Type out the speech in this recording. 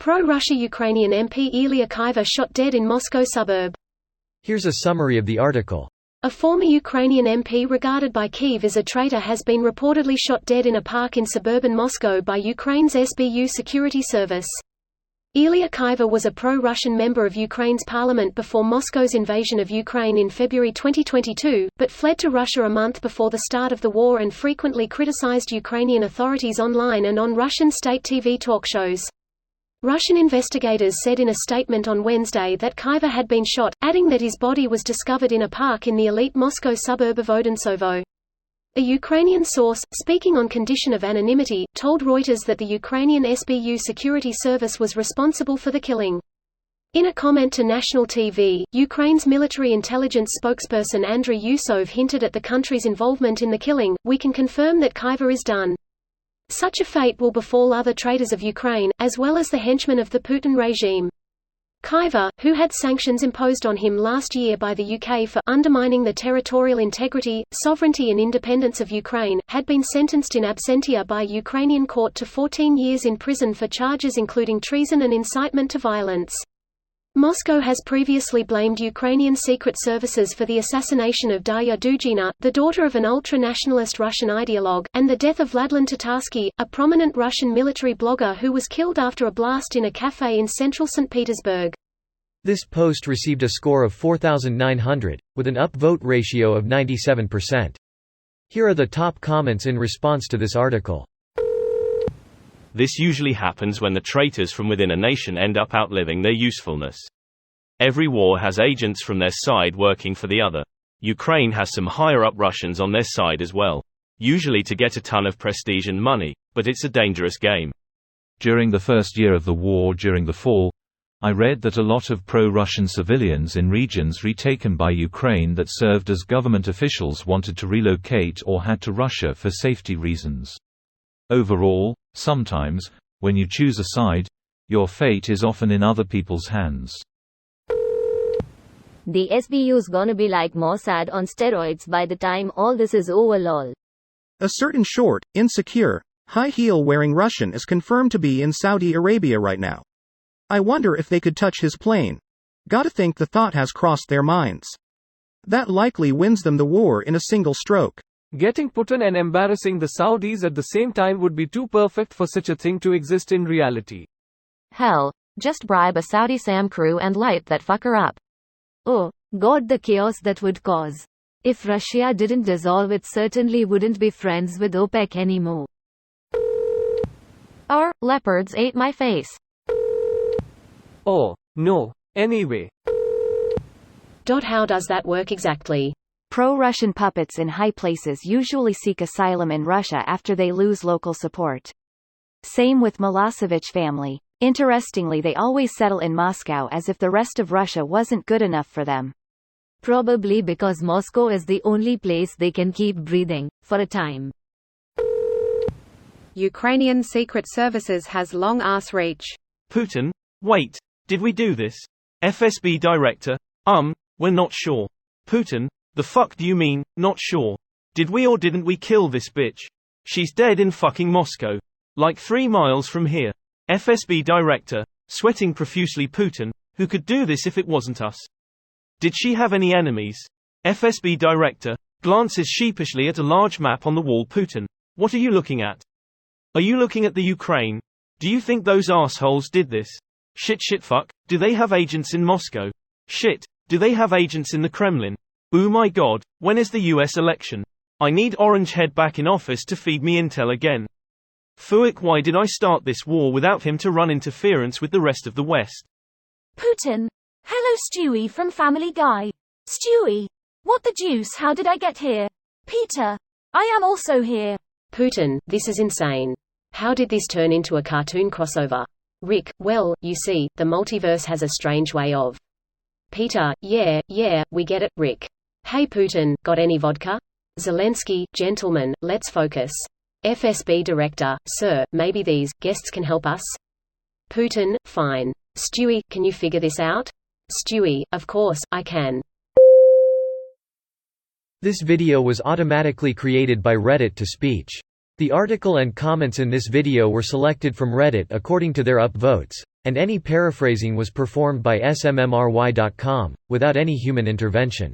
Pro-Russia Ukrainian MP Illia Kyva shot dead in Moscow suburb. Here's a summary of the article. A former Ukrainian MP regarded by Kyiv as a traitor has been reportedly shot dead in a park in suburban Moscow by Ukraine's SBU security service. Illia Kyva was a pro-Russian member of Ukraine's parliament before Moscow's invasion of Ukraine in February 2022, but fled to Russia a month before the start of the war and frequently criticized Ukrainian authorities online and on Russian state TV talk shows. Russian investigators said in a statement on Wednesday that Kyva had been shot, adding that his body was discovered in a park in the elite Moscow suburb of Odintsovo. A Ukrainian source, speaking on condition of anonymity, told Reuters that the Ukrainian SBU security service was responsible for the killing. In a comment to national TV, Ukraine's military intelligence spokesperson Andriy Yusov hinted at the country's involvement in the killing. "We can confirm that Kyva is done. Such a fate will befall other traitors of Ukraine, as well as the henchmen of the Putin regime." Kyva, who had sanctions imposed on him last year by the UK for undermining the territorial integrity, sovereignty and independence of Ukraine, had been sentenced in absentia by a Ukrainian court to 14 years in prison for charges including treason and incitement to violence. Moscow has previously blamed Ukrainian secret services for the assassination of Darya Dugina, the daughter of an ultra-nationalist Russian ideologue, and the death of Vladlen Tatarsky, a prominent Russian military blogger who was killed after a blast in a cafe in central St. Petersburg. This post received a score of 4,900, with an upvote ratio of 97%. Here are the top comments in response to this article. This usually happens when the traitors from within a nation end up outliving their usefulness. Every war has agents from their side working for the other. Ukraine has some higher-up Russians on their side as well, usually to get a ton of prestige and money, but it's a dangerous game. During the first year of the war during the fall, I read that a lot of pro-Russian civilians in regions retaken by Ukraine that served as government officials wanted to relocate or had to Russia for safety reasons. Overall, sometimes, when you choose a side, your fate is often in other people's hands. The SBU's gonna be like Mossad on steroids by the time all this is over lol. A certain short, insecure, high-heel-wearing Russian is confirmed to be in Saudi Arabia right now. I wonder if they could touch his plane. Gotta think the thought has crossed their minds. That likely wins them the war in a single stroke. Getting Putin and embarrassing the Saudis at the same time would be too perfect for such a thing to exist in reality. Hell, just bribe a Saudi SAM crew and light that fucker up. Oh, God, the chaos that would cause. If Russia didn't dissolve, it certainly wouldn't be friends with OPEC anymore. Our leopards ate my face. Oh, no. Anyway. How does that work exactly? Pro-Russian puppets in high places usually seek asylum in Russia after they lose local support. Same with Milosevic family. Interestingly, they always settle in Moscow as if the rest of Russia wasn't good enough for them. Probably because Moscow is the only place they can keep breathing, for a time. Ukrainian secret services has long ass reach. Putin? Wait, did we do this? FSB director? We're not sure. Putin? The fuck do you mean, not sure? Did we or didn't we kill this bitch? She's dead in fucking Moscow. Like 3 miles from here. FSB director, sweating profusely. Putin, who could do this if it wasn't us? Did she have any enemies? FSB director, glances sheepishly at a large map on the wall. Putin, what are you looking at? Are you looking at the Ukraine? Do you think those assholes did this? Shit fuck, do they have agents in Moscow? Shit, do they have agents in the Kremlin? Oh my god, when is the US election? I need Orange Head back in office to feed me intel again. Fuck, why did I start this war without him to run interference with the rest of the West? Putin. Hello Stewie from Family Guy. Stewie. What the juice, how did I get here? Peter. I am also here. Putin, this is insane. How did this turn into a cartoon crossover? Rick, well, you see, the multiverse has a strange way of. Peter, yeah, we get it, Rick. Hey Putin, got any vodka? Zelensky, gentlemen, let's focus. FSB director, sir, maybe these guests can help us? Putin, fine. Stewie, can you figure this out? Stewie, of course, I can. This video was automatically created by Reddit to speech. The article and comments in this video were selected from Reddit according to their upvotes, and any paraphrasing was performed by smmry.com, without any human intervention.